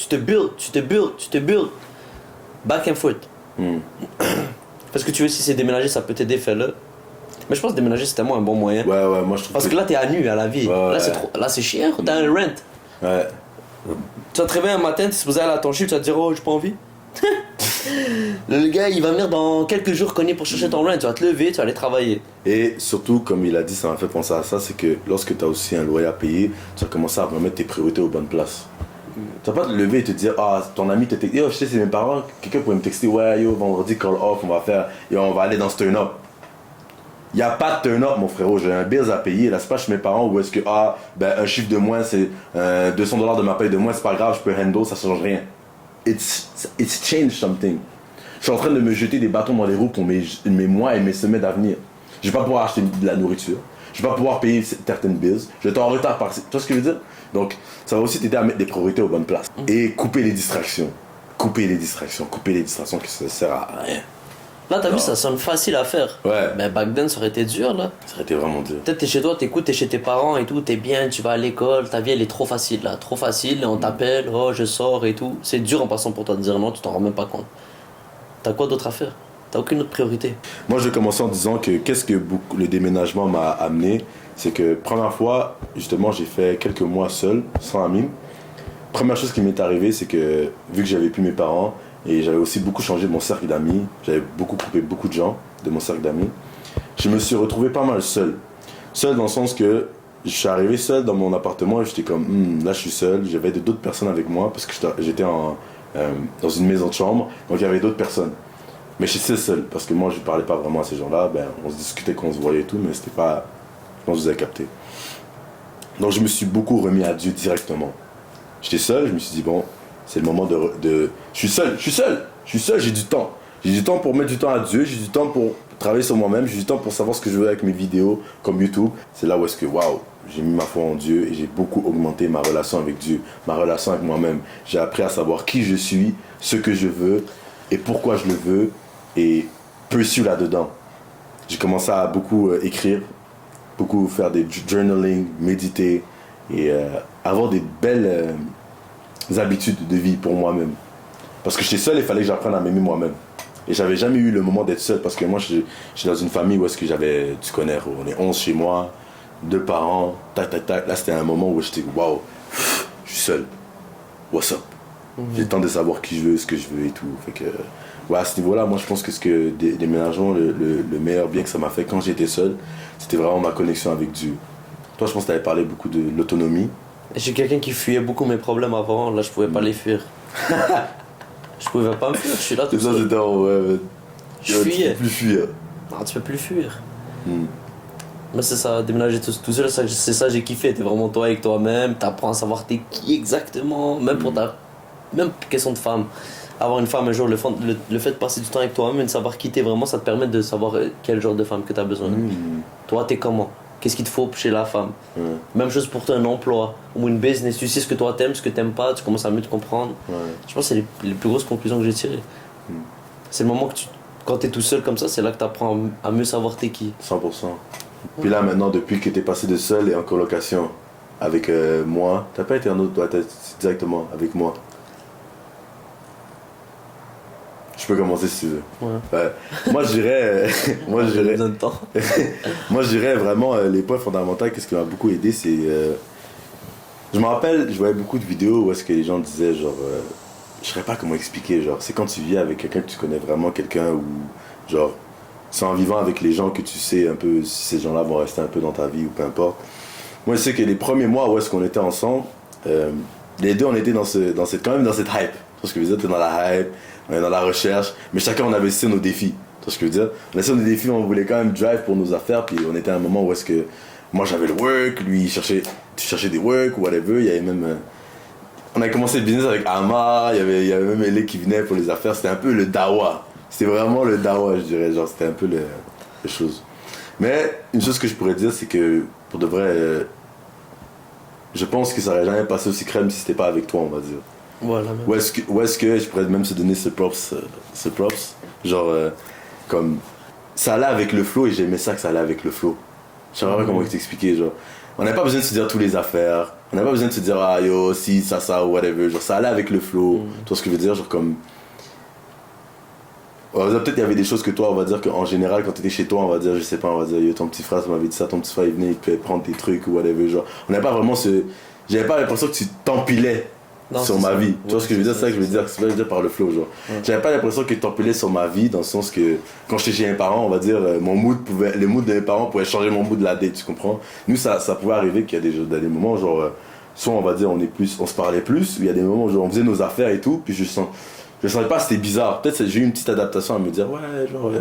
Back and forth. Parce que tu veux, si c'est déménager, ça peut t'aider, fais-le. Mais je pense que déménager, c'est tellement un bon moyen. Ouais, moi je trouve Parce que là, t'es à nu à la vie. Ouais, là, c'est trop... là, c'est chiant, t'as un rent. Ouais. Tu vas te réveiller un matin, t'es supposé aller à ton chiffre, tu vas te dire, oh, j'ai pas envie. Le gars, il va venir dans quelques jours cogner pour chercher ton rent. Tu vas te lever, tu vas aller travailler. Et surtout, comme il a dit, ça m'a fait penser à ça, c'est que lorsque tu as aussi un loyer à payer, tu vas commencer à remettre tes priorités aux bonnes places. Tu vas pas te lever et te dire, ah, ton ami te texte, yo, je sais, c'est mes parents, quelqu'un pourrait me texter, ouais, yo, vendredi, call off, on va aller dans ce turn-up. Il n'y a pas de turn-up, mon frérot, j'ai un bills à payer, là, c'est pas chez mes parents où est-ce que, un chiffre de moins, c'est $200 de ma paye de moins, c'est pas grave, je peux handle, ça change rien. It's changed something. Je suis en train de me jeter des bâtons dans les roues pour mes mois et mes semaines d'avenir. Je vais pas pouvoir acheter de la nourriture. Je vais pas pouvoir payer certaines bills. Je vais être en retard par... Tu vois ce que je veux dire? Donc, ça va aussi t'aider à mettre des priorités aux bonnes places. Et couper les distractions. Couper les distractions qui ça sert à rien. Là, t'as vu, ça sonne facile à faire. Ouais. Mais back then, ça aurait été dur, là. Ça aurait été vraiment dur. Peut-être t'es chez toi, t'écoutes, t'es chez tes parents et tout, t'es bien, tu vas à l'école, ta vie, elle est trop facile, là. Trop facile, on t'appelle, oh, je sors et tout. C'est dur en passant pour toi de dire non, tu t'en rends même pas compte. T'as quoi d'autre à faire? T'as aucune autre priorité. Moi, je vais commencer en disant que qu'est-ce que le déménagement m'a amené, c'est que première fois, justement, j'ai fait quelques mois seul, sans amis. Première chose qui m'est arrivée, c'est que vu que j'avais plus mes parents et j'avais aussi beaucoup changé mon cercle d'amis, j'avais beaucoup coupé beaucoup de gens de mon cercle d'amis, je me suis retrouvé pas mal seul. Seul dans le sens que je suis arrivé seul dans mon appartement et j'étais comme, là je suis seul, j'avais d'autres personnes avec moi parce que j'étais dans une maison de chambre, donc il y avait d'autres personnes. Mais j'étais seul, parce que moi je parlais pas vraiment à ces gens-là, on se discutait quand on se voyait et tout, mais c'était pas... Je pense que vous avez capté. Donc je me suis beaucoup remis à Dieu directement. J'étais seul, je me suis dit bon, c'est le moment de... Je suis seul, j'ai du temps. J'ai du temps pour mettre du temps à Dieu, j'ai du temps pour travailler sur moi-même, j'ai du temps pour savoir ce que je veux avec mes vidéos, comme YouTube. C'est là où est-ce que, waouh, j'ai mis ma foi en Dieu et j'ai beaucoup augmenté ma relation avec Dieu, ma relation avec moi-même. J'ai appris à savoir qui je suis, ce que je veux et pourquoi je le veux et pursue là-dedans. J'ai commencé à beaucoup écrire, beaucoup faire des journaling, méditer et avoir des belles habitudes de vie pour moi-même. Parce que j'étais seul, il fallait que j'apprenne à m'aimer moi-même. Et j'avais jamais eu le moment d'être seul parce que moi je suis dans une famille où est-ce que j'avais, tu connais, on est 11 chez moi, 2 parents, tac. Là c'était un moment où j'étais waouh, je suis seul. What's up? J'ai le temps de savoir qui je veux, ce que je veux et tout. Fait que ouais, à ce niveau-là, moi je pense que ce que déménagement, le meilleur bien que ça m'a fait quand j'étais seul, c'était vraiment ma connexion avec Dieu. Toi je pense que tu avais parlé beaucoup de l'autonomie. Je suis quelqu'un qui fuyait beaucoup mes problèmes avant, là je pouvais pas les fuir. Je pouvais pas me fuir, je suis là tout seul. Ça c'était ouais. Je fuyais. Tu peux plus fuir. Non, tu peux plus fuir. Mais c'est ça, déménager tout seul, c'est ça j'ai kiffé. T'es vraiment toi avec toi-même, t'apprends à savoir t'es qui exactement, même pour même question de femme. Avoir une femme un jour, le fait de passer du temps avec toi-même et de savoir qui t'es vraiment, ça te permet de savoir quel genre de femme que t'as besoin. Toi, t'es comment? Qu'est-ce qu'il te faut chez la femme? Même chose pour toi, un emploi ou une business. Tu sais ce que toi t'aimes, ce que t'aimes pas, tu commences à mieux te comprendre. Je pense que c'est les plus grosses conclusions que j'ai tirées. C'est le moment que quand t'es tout seul comme ça, c'est là que t'apprends à mieux savoir t'es qui. 100%. Puis là maintenant, depuis que t'es passé de seul et en colocation avec moi, t'as pas été en autre, toi, t'es directement avec moi. Je peux commencer si tu veux. Ouais. Moi je dirais. Besoin de temps. Moi je dirais vraiment les points fondamentaux, qu'est-ce qui m'a beaucoup aidé, c'est. Je me rappelle, je voyais beaucoup de vidéos où est-ce que les gens disaient genre. Je saurais pas comment expliquer, genre. C'est quand tu vis avec quelqu'un que tu connais vraiment, quelqu'un ou. Genre. C'est en vivant avec les gens que tu sais un peu si ces gens-là vont rester un peu dans ta vie ou peu importe. Moi je sais que les premiers mois où est-ce qu'on était ensemble, les deux on était quand même dans cette hype. Parce que vous êtes dans la hype. On est dans la recherche, mais chacun on avait essayé nos défis. Tu vois ce que je veux dire? On a essayé nos défis, on voulait quand même drive pour nos affaires, puis on était à un moment où est-ce que moi j'avais le work, lui il cherchait des work ou whatever, il y avait même on a commencé le business avec Ama, il y avait même Elé qui venait pour les affaires, c'était un peu le dawa. C'était vraiment le dawa, je dirais, genre c'était un peu les choses. Mais une chose que je pourrais dire, c'est que pour de vrai, je pense que ça aurait jamais passé aussi crème si c'était pas avec toi, on va dire. Voilà. Ou est-ce que je pourrais même se donner ce props, genre comme ça allait avec le flow et j'aimais ça que ça allait avec le flow. Je sais pas comment t'expliquer, genre. On n'a pas besoin de se dire toutes les affaires, on n'a pas besoin de se dire ah yo si ça ou whatever, genre ça allait avec le flow. Tu vois ce que je veux dire, genre comme on va dire, peut-être il y avait des choses que toi on va dire qu'en général quand t'étais chez toi on va dire je sais pas, on va dire yo ton petit frère ça m'avait dit ça, ton petit frère il venait il pouvait prendre tes trucs ou whatever, genre on n'avait pas vraiment j'avais pas l'impression que tu t'empilais sur ma vie. Tu vois ce que je veux dire, c'est ça que je veux dire, c'est ça que je veux dire par le flow, genre. J'avais pas l'impression que tu t'empilais sur ma vie dans le sens que quand j'étais chez mes parents, on va dire le mood de mes parents pouvait changer mon mood de la date, tu comprends. Nous ça pouvait arriver qu'il y a des moments genre soit on va dire on se parlait plus, ou il y a des moments où genre, on faisait nos affaires et tout, puis je sentais pas c'était bizarre. Peut-être j'ai eu une petite adaptation à me dire ouais genre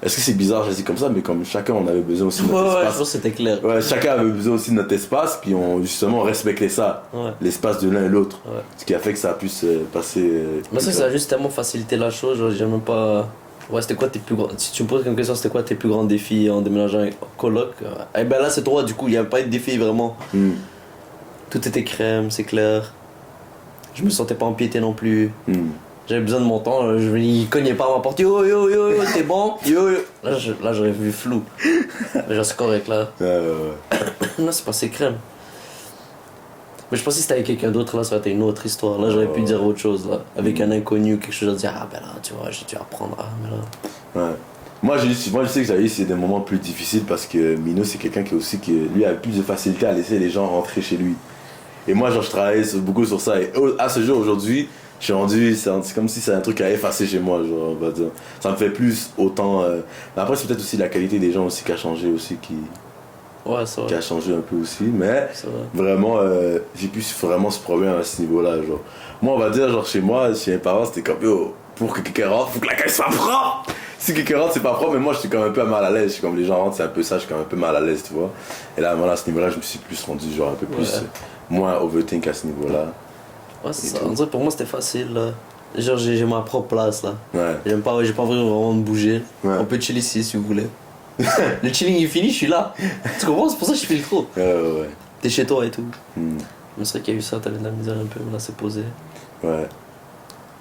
est-ce que c'est bizarre, j'ai dit comme ça, mais comme chacun on avait besoin aussi de notre espace. Ouais, je pense que c'était clair. Ouais, chacun avait besoin aussi de notre espace, puis justement on respectait ça, l'espace de l'un et l'autre. Ouais. Ce qui a fait que ça a pu se passer. Mais ça a juste tellement facilité la chose, genre j'ai même pas. Ouais, c'était quoi tes plus grands. Si tu me poses comme question, c'était quoi tes plus grands défis en déménageant en coloc? Eh ben là c'est toi, du coup, il n'y avait pas eu de défi vraiment. Tout était crème, c'est clair. Je me sentais pas empiété non plus. J'avais besoin de mon temps, il cognait pas à ma porte, yo, t'es bon? Yo. Là j'aurais vu flou. Mais genre c'est correct là. Non, c'est passé crème. Mais je pensais que c'était avec quelqu'un d'autre, là ça aurait été une autre histoire. Là j'aurais pu dire autre chose, là. Avec un inconnu, quelque chose à dire, ah ben là, tu vois, j'ai dû apprendre, ah mais là. Ouais. Moi je sais que j'avais eu des moments plus difficiles parce que Mino c'est quelqu'un qui lui a plus de facilité à laisser les gens rentrer chez lui. Et moi genre je travaillais beaucoup sur ça et à ce jour aujourd'hui, je suis rendu, c'est comme si c'est un truc à effacer chez moi, genre, on va dire. Ça me fait plus autant. Mais après, c'est peut-être aussi la qualité des gens aussi qui a changé aussi, qui a changé un peu aussi. Mais vraiment, j'ai plus vraiment ce problème à ce niveau-là, genre. Moi, on va dire, genre, chez moi, chez mes parents, c'était comme yo, pour que quelqu'un rentre, faut que la caisse soit propre. Si quelqu'un rentre, c'est pas propre, mais moi, je suis quand même un peu mal à l'aise. Je suis comme les gens rentrent, c'est un peu ça, je suis quand même un peu mal à l'aise, tu vois. Et là, moi, à ce niveau-là, je me suis plus rendu, genre, un peu plus, moins overthink à ce niveau-là. Ouais, c'est ça. On dirait pour moi c'était facile là. Genre j'ai ma propre place là. Ouais. J'ai pas vraiment de bouger. Ouais. On peut chiller ici si vous voulez. Le chilling est fini, je suis là. Tu comprends? C'est pour ça que je fais le trop. Ouais. T'es chez toi et tout. Mais c'est vrai qu'il y a eu ça, t'avais de la misère un peu, là c'est posé. Ouais.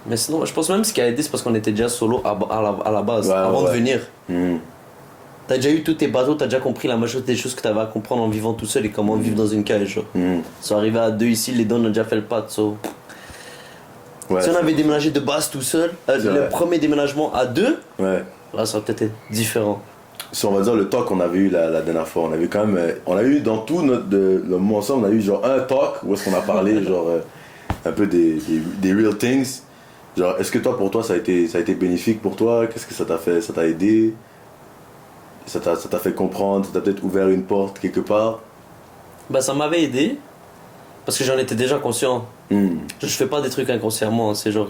Mais sinon, je pense même ce qui a aidé c'est parce qu'on était déjà solo à la base, avant de venir. T'as déjà eu tous tes bateaux, t'as déjà compris la majorité des choses que t'avais à comprendre en vivant tout seul et comment vivre dans une cage. Sont arrivés à deux ici, les deux on a déjà fait le pas. Si on avait déménagé de base tout seul, le premier déménagement à deux, là ça aurait peut-être été différent. Si on va dire le talk qu'on avait eu la dernière fois, on avait quand même, on a eu dans tout le moment ensemble, on a eu genre un talk où est-ce qu'on a parlé genre un peu des real things. Genre est-ce que pour toi ça a été bénéfique pour toi? Qu'est-ce que ça t'a fait, ça t'a aidé? Ça t'a fait comprendre, ça t'a peut-être ouvert une porte quelque part? Bah ça m'avait aidé, parce que j'en étais déjà conscient. Je fais pas des trucs inconsciemment, c'est genre...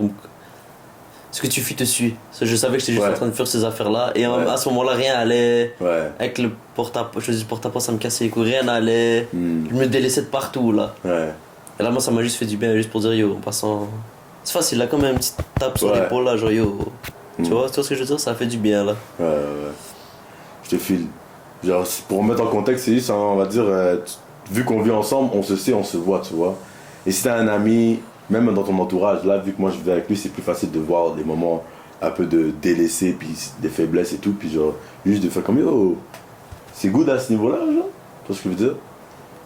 Ce que tu fais te suit. Je savais que j'étais juste en train de faire ces affaires-là, et à ce moment-là rien allait. Avec le porte-à-porte ça me cassait les couilles, rien n'allait. Je me délaissais de partout là. Et là moi ça m'a juste fait du bien, juste pour dire yo, en passant... C'est facile là, comme un petit tape sur l'épaule là, genre yo... Tu vois ce que je veux dire? Ça a fait du bien là. Je te file. Genre, pour remettre en contexte, c'est juste, on va dire, vu qu'on vit ensemble, on se sait, on se voit, tu vois. Et si t'as un ami, même dans ton entourage, là, vu que moi je vis avec lui, c'est plus facile de voir des moments un peu de délaissés, puis des faiblesses et tout, puis genre, juste de faire comme yo, c'est good à ce niveau-là, genre. Tu vois ce que je veux dire?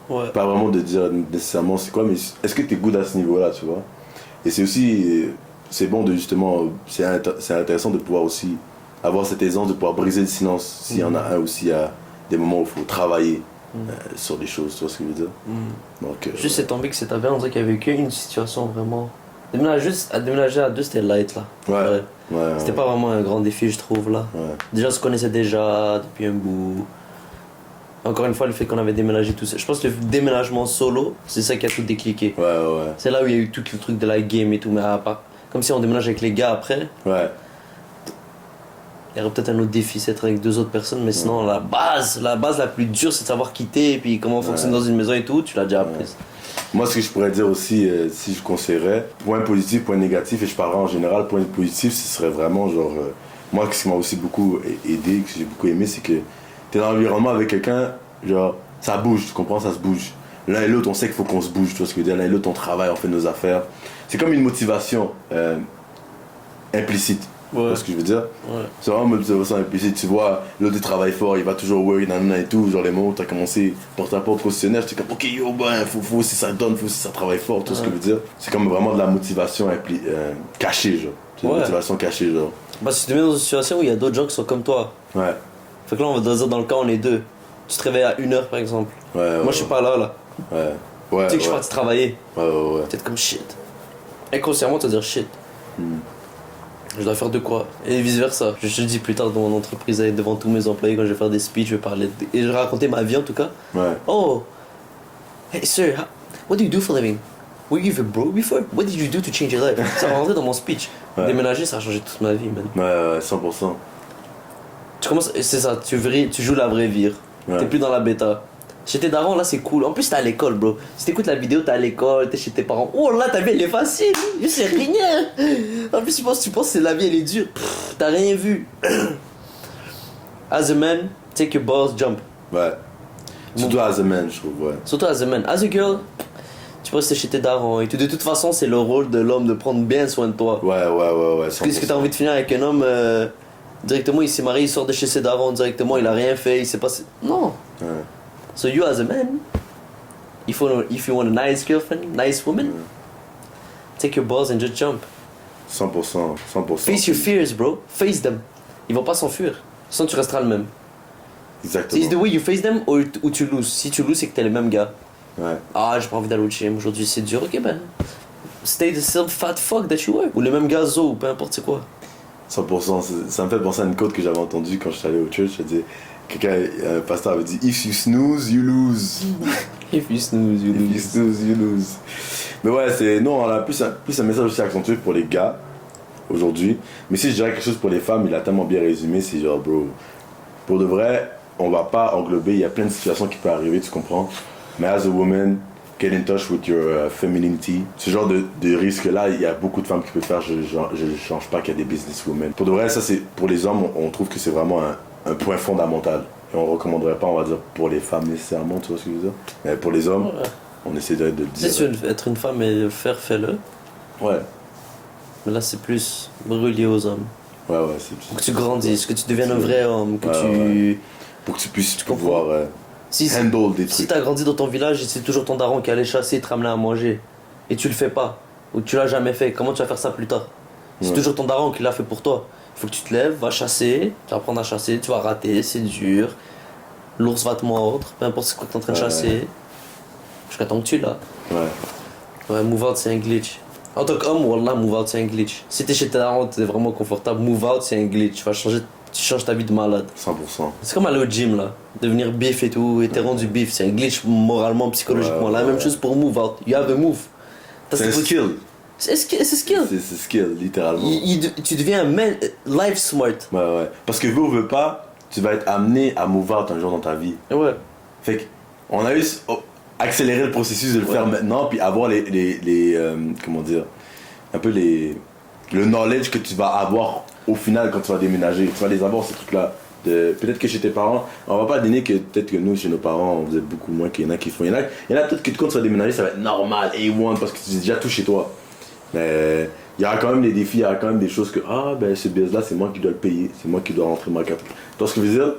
Ouais. Pas vraiment de dire nécessairement c'est quoi, mais est-ce que t'es good à ce niveau-là, tu vois? Et c'est aussi, c'est bon de justement, c'est intéressant de pouvoir aussi avoir cette aisance de pouvoir briser le silence s'il y en a un ou s'il y a des moments où il faut travailler sur des choses, tu vois ce que je veux dire? Donc, juste c'est tombé que c'est avéré, on dirait qu'il y avait qu'une situation vraiment... Déménager à deux c'était light là. C'était pas vraiment un grand défi je trouve là. Déjà on se connaissait déjà depuis un bout. Encore une fois le fait qu'on avait déménagé tout seul. Je pense que le déménagement solo c'est ça qui a tout décliqué. C'est là où il y a eu tout le truc de la game et tout, mais à part... Comme si on déménage avec les gars après. Il y aurait peut-être un autre défi, c'est être avec 2 autres personnes, mais sinon la base la plus dure, c'est de savoir quitter et puis comment fonctionne dans une maison et tout, tu l'as déjà appris. Moi, ce que je pourrais dire aussi, si je conseillerais, point positif, point négatif, et je parlerai en général, point positif, ce serait vraiment genre. Moi, ce qui m'a aussi beaucoup aidé, que j'ai beaucoup aimé, c'est que t'es dans l'environnement avec quelqu'un, genre, ça bouge, tu comprends, ça se bouge. L'un et l'autre, on sait qu'il faut qu'on se bouge, tu vois ce que je veux dire. L'un et l'autre, on travaille, on fait nos affaires. C'est comme une motivation implicite. Ouais. Tu vois ce que je veux dire? Ouais. C'est vraiment une motivation implicite. Tu vois, l'autre il travaille fort, il va toujours worry, nanana et tout. Genre les moments où t'as commencé porte à porte concessionnaire, j'étais comme ok yo, ben, faut aussi ça donne, faut aussi ça travaille fort, tout ce que je veux dire. C'est comme vraiment de la motivation cachée, genre. C'est une motivation cachée, genre. Parce que tu te mets dans une situation où il y a d'autres gens qui sont comme toi. Ouais. Fait que là, on va dire dans le cas, on est 2. Tu te réveilles à 1h par exemple. Ouais. Moi, je suis pas là. Ouais. Ouais. Tu sais que je suis parti travailler. Ouais. Peut-être comme shit. Inconsciemment, tu vas dire shit. Je dois faire de quoi? Et vice versa. Je te dis plus tard dans mon entreprise, devant tous mes employés, quand je vais faire des speeches, je vais parler. Et je vais raconter ma vie en tout cas. Ouais. Oh, hey sir, what do you do for a living? Were you even broke before? What did you do to change your life? Ça va rentrer dans mon speech. Ouais. Déménager, ça a changé toute ma vie, man. Ouais, 100%. Tu commences, c'est ça, tu joues la vraie vie. Ouais. T'es plus dans la bêta. Chez tes darons, là, c'est cool. En plus, t'es à l'école, bro. Si t'écoutes la vidéo, t'es à l'école, t'es chez tes parents. Oh là, ta vie, elle est facile. Je sais rien. En plus, tu penses que la vie, elle est dure. T'as rien vu. As a man, take your balls, jump. Ouais. Surtout as a man, je trouve, ouais. Surtout as a man. As a girl, tu peux rester chez tes darons et tout. De toute façon, c'est le rôle de l'homme de prendre bien soin de toi. Ouais. 100%. Qu'est-ce que t'as envie de finir avec un homme directement, il s'est marié, il sort de chez ses darons directement, il a rien fait, il s'est passé. Non. Ouais. So you as a man, if you want a nice girlfriend, nice woman, take your balls and just jump. 100%. Face your fears, bro. Face them. Ils vont pas s'enfuir. Sinon tu resteras le même. Exactement. C'est the way you face them ou tu loses. Si tu loses, c'est que t'es le même gars. Ouais. Ah, j'ai pas envie d'aller au gym aujourd'hui, c'est dur. Ok, ben. Stay the same fat fuck that you were. Ou le même gars zo, ou peu importe c'est quoi. 100%. Ça me fait penser à une quote que j'avais entendue quand je suis allé au church. Un pasteur avait dit If you snooze, you lose. If you snooze, you If you lose. snooze, you lose. Mais ouais, on a plus un message aussi accentué pour les gars aujourd'hui. Mais si je dirais quelque chose pour les femmes, il a tellement bien résumé. C'est genre, bro, pour de vrai, on va pas englober. Il y a plein de situations qui peuvent arriver, tu comprends. Mais as a woman, get in touch with your femininity. Ce genre de risque-là, il y a beaucoup de femmes qui peuvent faire. Je change pas qu'il y a des businesswomen. Pour de vrai, ça c'est pour les hommes, on trouve que c'est vraiment un point fondamental. Et on recommanderait pas, on va dire, pour les femmes nécessairement, tu vois ce que je veux dire. Mais pour les hommes, on essaie de le dire. Si tu veux être une femme et le faire, fais-le. Ouais. Mais là, c'est plus relié aux hommes. Ouais, c'est plus. Pour que tu grandisses, que tu deviennes un vrai homme, que Pour que tu puisses comprends? pouvoir Si handle des si trucs. t'as grandi dans ton village et c'est toujours ton daron qui allait chasser et te ramener à manger, et tu le fais pas, ou tu l'as jamais fait, comment tu vas faire ça plus tard? C'est toujours ton daron qui l'a fait pour toi. Il faut que tu te lèves, va chasser, tu vas apprendre à chasser, tu vas rater, c'est dur. L'ours va te mordre, peu importe ce que t'es en train de chasser. Jusqu'à temps que tu l'as. Ouais, move out c'est un glitch. En tant qu'homme, wallah, move out c'est un glitch. Si t'es chez tes darons, t'es vraiment confortable, move out c'est un glitch. Tu changes ta vie de malade. 100%. C'est comme aller au gym là, devenir bif et tout, et t'es rendu bif, c'est un glitch moralement, psychologiquement. La même chose pour move out, you have a move. C'est un skill. C'est skill. C'est skill, littéralement. Tu deviens un man, life smart. Ouais. Parce que veux ou veux pas, tu vas être amené à move out un jour dans ta vie. Ouais. Fait qu'on a eu accélérer le processus de le faire maintenant, puis avoir comment dire, un peu le knowledge que tu vas avoir au final quand tu vas déménager. Tu vas les avoir ces trucs-là. Peut-être que chez tes parents, on va pas donner que peut-être que nous, chez nos parents, on faisait beaucoup moins qu'il y en a qui font. Il y en a peut-être que quand tu vas déménager, ça va être normal, A1, parce que tu as déjà tout chez toi. Mais il y aura quand même des défis, il y aura quand même des choses que, ce buzz-là, c'est moi qui dois le payer, c'est moi qui dois rentrer ma carte. Tu vois ce que je veux dire?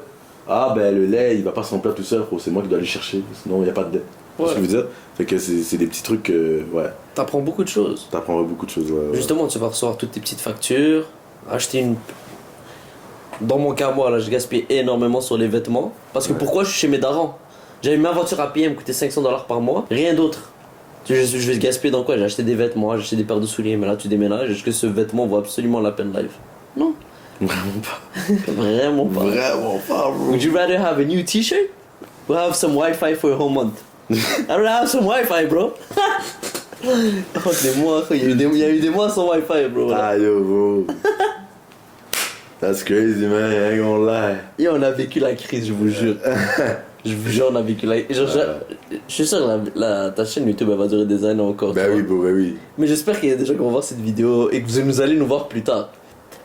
Le lait, il va pas se remplir tout seul, c'est moi qui dois aller chercher, sinon il n'y a pas de dette. Tu vois ce que je veux dire? Fait que c'est des petits trucs, T'apprends beaucoup de choses. T'apprends beaucoup de choses, Justement, tu vas recevoir toutes tes petites factures, acheter une. Dans mon cas, moi, là, je gaspille énormément sur les vêtements. Parce que pourquoi je suis chez mes darons? J'avais ma voiture à payer, elle me coûtait $500 par mois, rien d'autre. Je vais gaspiller dans quoi? J'ai acheté des vêtements, j'ai acheté des paires de souliers, mais là tu déménages, est-ce que ce vêtement vaut absolument la peine live? Non. Vraiment pas. Vraiment pas. Vraiment pas, bro. Would you rather have a new t-shirt or have some Wi-Fi for a whole month? I'd rather have some Wi-Fi, bro. Oh, des mois, il y a eu des mois sans Wi-Fi, bro. Ah, yo, bro. That's crazy, man. I ain't gonna lie. Et on a vécu la crise, je vous jure. Je vous jure, on a vécu la crise. Je suis sûr que ta chaîne YouTube elle va durer des années encore. Ben oui, bro, ben oui. Mais j'espère qu'il y a des gens qui vont voir cette vidéo et que vous allez nous voir plus tard.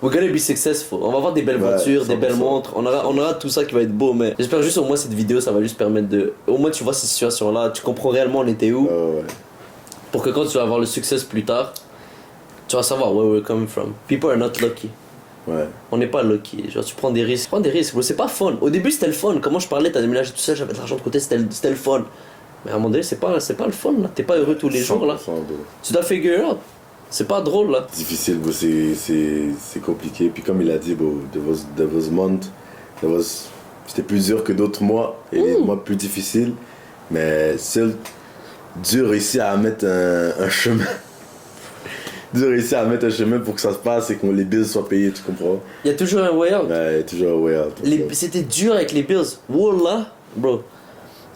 We're gonna be successful. On va avoir des belles voitures, des belles montres. On aura tout ça qui va être beau. Mais j'espère juste au moins cette vidéo, ça va juste permettre de. Au moins tu vois cette situation-là, tu comprends réellement on était où. Ouais. Pour que quand tu vas avoir le succès plus tard, tu vas savoir where we're coming from. People are not lucky. Ouais. On n'est pas lucky. Genre tu prends des risques. Prends des risques, bro. C'est pas fun. Au début c'était le fun. Comment je parlais, t'as déménagé tout seul, j'avais de l'argent de côté, c'était le fun. Mais à un moment donné, c'est pas le fun là. T'es pas heureux tous les jours là. Tu dois figure it out. C'est pas drôle là. Difficile, bro, c'est compliqué. Puis comme il a dit, bro, there was month, c'était plus dur que d'autres mois, et les mois plus difficiles. Mais seul Dieu réussit à mettre un chemin. Dieu réussit à mettre un chemin pour que ça se passe et que les bills soient payés, tu comprends? Il y a toujours un way out. Ouais, il y a toujours un way out. C'était dur avec les bills. Wallah, bro.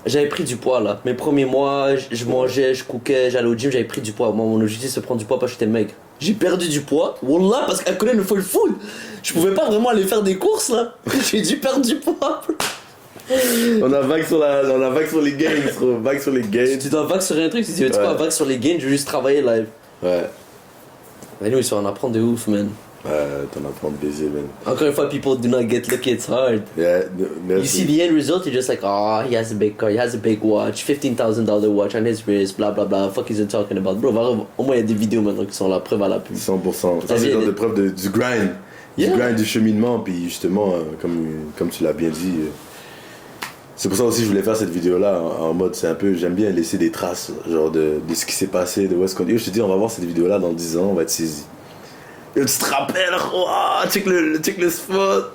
J'avais pris du poids là. Mes premiers mois, je mangeais, je cookais, j'allais au gym, j'avais pris du poids. Moi, mon objectif c'est de prendre du poids parce que j'étais maigre. J'ai perdu du poids, wallah, parce qu'à côté il faut le food. Je pouvais pas vraiment aller faire des courses là. J'ai dû perdre du poids. On a vague sur les gains, bro. Vague sur les gains. Tu dois vague sur un truc, si tu veux pas vague sur les gains, je veux juste travailler live. Ouais. Mais nous, ils sont en apprendre de ouf, man. T'en apprends de baiser, man. Encore une fois, people do not get lucky, it's hard. Yeah, You see the end result, you're just like, oh, he has a big car, he has a big watch, $15,000 watch on his wrist, blah blah blah, fuck is he talking about? Bro, au moins il y a des vidéos maintenant qui sont la preuve à la pub. 100%. Ça, c'est le genre de preuve du grind. Yeah. Du grind, du cheminement, puis justement, comme tu l'as bien dit, c'est pour ça aussi que je voulais faire cette vidéo-là, en mode, c'est un peu, j'aime bien laisser des traces, genre de ce qui s'est passé, de où est-ce qu'on est. Je te dis, on va voir cette vidéo-là dans 10 ans, on va être saisi. Et tu te rappelles, check le spot.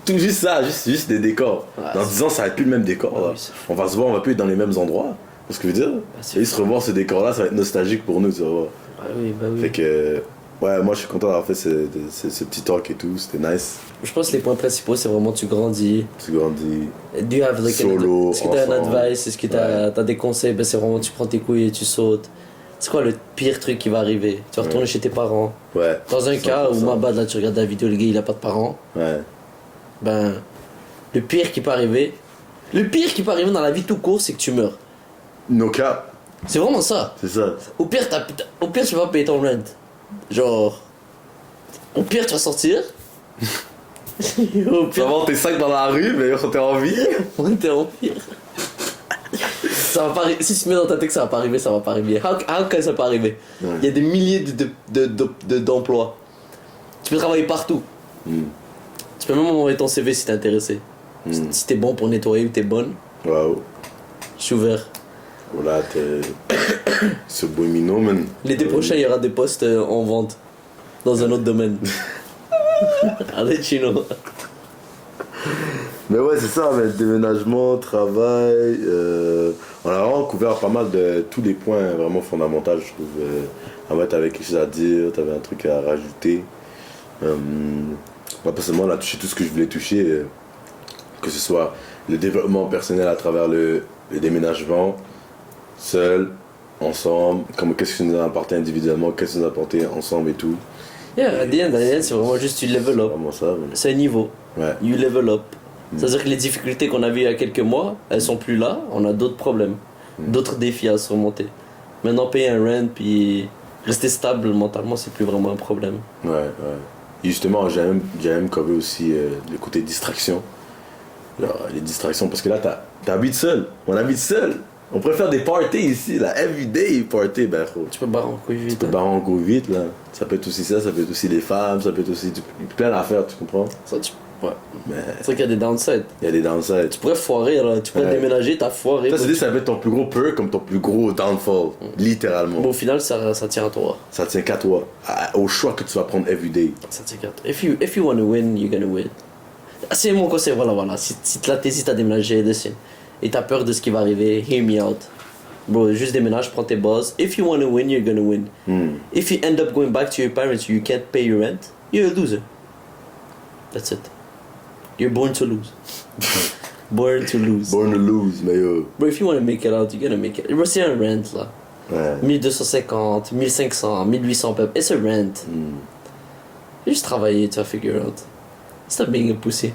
Tout juste ça, juste des décors. Ouais, dans 10 ans, ça va être plus le même décor. Là. Oui, on va se voir, on va plus être dans les mêmes endroits. C'est ce que je veux dire. Et se revoir ce décor-là, ça va être nostalgique pour nous, tu vas voir. Oui. Fait que, ouais, moi je suis content d'avoir fait ce petit talk et tout, c'était nice. Je pense que les points principaux, c'est vraiment tu grandis. Do you have like solo, est-ce que t'as un advice, est-ce que t'as des conseils? Ben c'est vraiment tu prends tes couilles et tu sautes. C'est quoi le pire truc qui va arriver? Tu vas retourner chez tes parents. Ouais. Dans un cas où ma bad là tu regardes la vidéo, le gars il a pas de parents. Ouais. Ben le pire qui peut arriver dans la vie tout court, c'est que tu meurs. No cap. C'est vraiment ça. C'est ça. Au pire tu vas pas payer ton rent. Genre au pire tu vas sortir. Tu vas avoir tes sacs dans la rue, mais quand t'es en vie. T'es en pire. Ça va pas arriver. Si tu te mets dans ta tête que ça va pas arriver, ça va pas arriver. How can ça pas arriver? Il y a des milliers d'emplois. Tu peux travailler partout. Tu peux même envoyer ton CV si t'es intéressé. Si t'es bon pour nettoyer ou t'es bonne. Waouh. Je suis ouvert. Voilà, ce beau minot, man. L'été prochain, il y aura des postes en vente. Dans un autre domaine. Allez, Chino. Mais ouais, c'est ça, mais déménagement, travail. On a vraiment couvert pas mal de tous les points vraiment fondamentaux, je trouve. En fait, t'avais quelque chose à dire, t'avais un truc à rajouter. Moi, personnellement, on a touché tout ce que je voulais toucher. Que ce soit le développement personnel à travers le déménagement, seul, ensemble, qu'est-ce que ça nous a apporté individuellement, qu'est-ce que ça nous a apporté ensemble et tout. Yeah, at the end, c'est vraiment juste tu level up. Vraiment ça. Mais... C'est un niveau. Ouais. You level up. C'est-à-dire que les difficultés qu'on avait il y a quelques mois, elles sont plus là, on a d'autres problèmes, d'autres défis à surmonter. Maintenant, payer un rent puis rester stable mentalement, c'est plus vraiment un problème. Ouais. Et justement, j'ai même cové aussi le côté distraction. Genre, les distractions, parce que là, t'habites seul. On habite seul. On préfère des parties ici, là, everyday party, ben gros. Tu peux barrer en couille vite. Tu peux barrer en couille vite, là. Ça peut être aussi ça peut être aussi les femmes, ça peut être aussi plein d'affaires, tu comprends? Ça, ouais. Mais... c'est vrai qu'il y a des downsides. Il y a des downsides. Tu pourrais foirer, là. Tu pourrais déménager, t'as foiré. Ça peut être ton plus gros perk comme ton plus gros downfall, littéralement. Bon, au final, ça tient à toi. Ça tient qu'à toi. Au choix que tu vas prendre everyday. Ça tient qu'à toi. If you want to win, you're gonna win. C'est mon conseil, voilà. Si t'as déménagé, listen. Et t'as peur de ce qui va arriver, hear me out. Bro, juste déménage, prends tes buzz. If you want to win, you're gonna win. If you end up going back to your parents, you can't pay your rent, you're a loser. That's it. You're born to lose. Born to lose. Born to lose, mais yo. Bro, if you want to make it out, you're gonna make it. Bro, c'est un rent là. Ouais. 1250, 1500, 1800 peuples. It's a rent. Juste travailler, tu vas figure out. Stop being a pussy.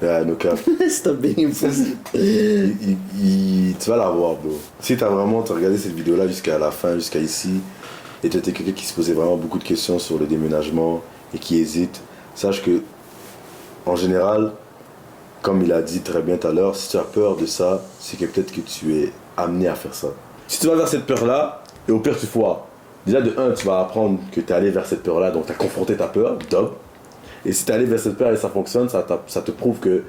Yeah, no cap. Stop being a pussy. Tu vas la voir, bro. Si t'as regardé cette vidéo-là jusqu'à la fin, jusqu'à ici, et tu étais quelqu'un qui se posait vraiment beaucoup de questions sur le déménagement et qui hésite, sache que, en général, comme il a dit très bien tout à l'heure, si tu as peur de ça, c'est que peut-être que tu es amené à faire ça. Si tu vas vers cette peur-là, et au pire tu foires, déjà de 1, tu vas apprendre que tu es allé vers cette peur-là, donc tu as confronté ta peur, dub. Et si tu es allé vers cette peur et ça fonctionne, ça te prouve que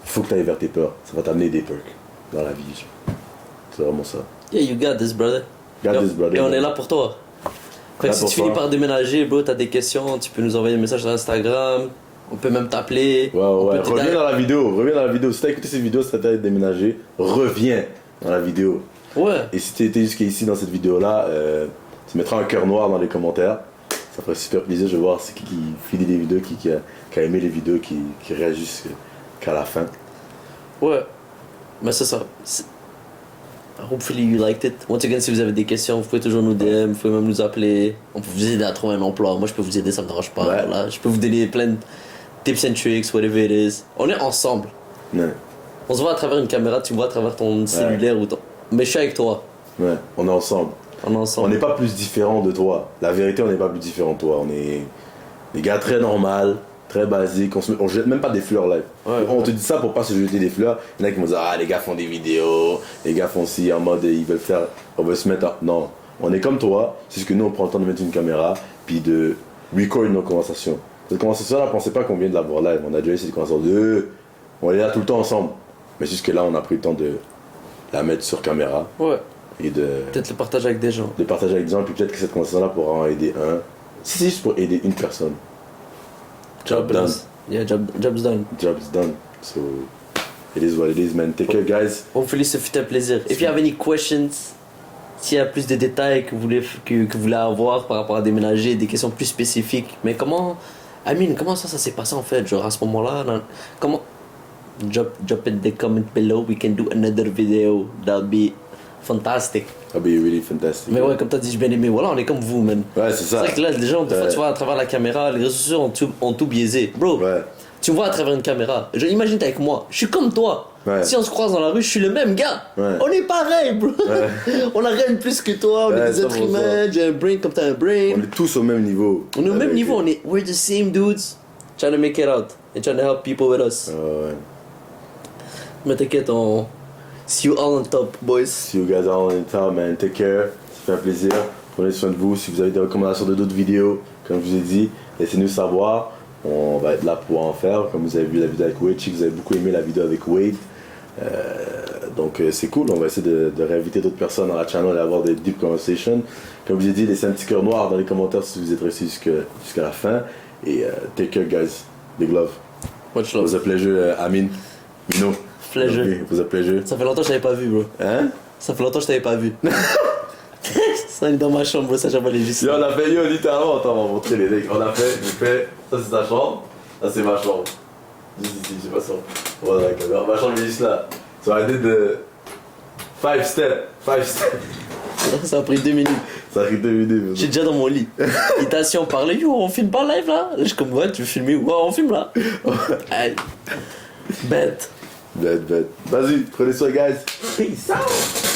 faut que tu ailles vers tes peurs. Ça va t'amener des perks dans la vie. C'est vraiment ça. Yeah, you got this, brother. Got this, brother. Et on est là pour toi. Fait que si pour tu finis toi. par déménager, bro, t'as des questions, tu peux nous envoyer un message sur Instagram. On peut même t'appeler. Ouais. Reviens dans la vidéo. Si t'as écouté cette vidéo, si t'as été déménager, reviens dans la vidéo. Ouais. Et si t'étais jusqu'ici dans cette vidéo-là, tu mettras un cœur noir dans les commentaires. Ça ferait super plaisir de voir c'est qui finit les vidéos, qui a aimé les vidéos, qui réagit jusqu'à la fin. Ouais. Mais c'est ça. Hopefully you liked it. Once again, si vous avez des questions, vous pouvez toujours nous DM, vous pouvez même nous appeler. On peut vous aider à trouver un emploi. Moi, je peux vous aider, ça me dérange pas. Ouais. Voilà. Je peux vous donner plein de tips and tricks, whatever it is. On est ensemble. Ouais. On se voit à travers une caméra, tu me vois à travers ton cellulaire ou ton... Mais je suis avec toi. Ouais, on est ensemble. On est On ensemble. n'est pas plus différent de toi. La vérité, on n'est pas plus différent de toi. On est des gars très normaux, très basiques. On jette même pas des fleurs live. Ouais, on ouais. te dit ça pour pas se jeter des fleurs. Il y en a qui vont dire ah les gars font des vidéos, les gars font ci en mode ils veulent faire, on veut se mettre à... Non, on est comme toi. C'est juste que nous on prend le temps de mettre une caméra puis de record nos conversations. Cette conversation là, pensez pas qu'on vient de la voir live. On a déjà eu cette conversation on est là tout le temps ensemble. Mais juste que là on a pris le temps de la mettre sur caméra Ouais. et de Peut-être le partager avec des gens. partager avec des gens, puis peut-être que cette conversation-là pourra en aider un. Si c'est juste pour aider une personne, job done. Yeah, job's done. Job's done. So, it is what it is, man. Take care, guys. Hopefully, ce fut un plaisir. If you have any questions, s'il y a plus de détails que vous voulez avoir par rapport à déménager, des questions plus spécifiques, mais comment ça s'est passé en fait, genre à ce moment-là, comment drop it in the comment below, we can do another video, that'll be fantastic. That'll be really fantastic. Mais ouais, comme t'as dit, j'ai bien aimé, voilà, on est comme vous, man. Ouais, c'est ça. C'est vrai que là, les gens, des fois, Ouais. tu vois à travers la caméra, les réseaux sociaux ont tout biaisé. Bro, Ouais. tu me vois à travers une caméra. Imagine t'es avec moi. Je suis comme toi. Ouais. Si on se croise dans la rue, je suis le même gars. Ouais. On est pareil, bro. Ouais. On a rien de plus que toi. On Ouais, est des êtres 100%. humains. J'ai un brain comme t'as un brain. On est tous au même niveau. On est au La même vérité. niveau. We're the same dudes. Trying to make it out. And trying to help people with us. Ouais. Mais t'inquiète, on... See you all on top, boys. See you guys all in town, man. Take care. Ça fait un plaisir. Prenez soin de vous. Si vous avez des recommandations de d'autres vidéos, comme je vous ai dit, laissez-nous savoir. On va être là pour en faire. Comme vous avez vu la vidéo avec Wade, je sais que vous avez beaucoup aimé la vidéo avec Wade. Donc c'est cool. On va essayer de réinviter d'autres personnes dans la channel et avoir des deep conversations. Comme je vous ai dit, laissez un petit cœur noir dans les commentaires si vous êtes restés jusqu'à la fin. Et take care, guys. Big love. Much It love. was a pleasure, Amin. Mino. Pleasure. It was a pleasure. Ça fait longtemps que je t'avais pas vu, bro. Hein? Ça fait longtemps que je t'avais pas vu. Ça, il est dans ma chambre, bro. Ça, j'avais juste. Yo, on a fait, littéralement, attends, on va montrer les mecs. On a fait, ça c'est ta chambre, ça c'est ma chambre. Juste ici, je sais pas ça. Voilà la caméra. Ma chambre est juste là. So I did the 5 steps. Ça a pris 2 minutes. Ça a pris 2 minutes. J'étais déjà dans mon lit. Il était assis, on parlait. Yo, on filme pas live là? Je suis comme, ouais, tu veux filmer? Ouais, on filme là. Hey. Bête. Bête. Vas-y, prenez soin, guys. Peace out.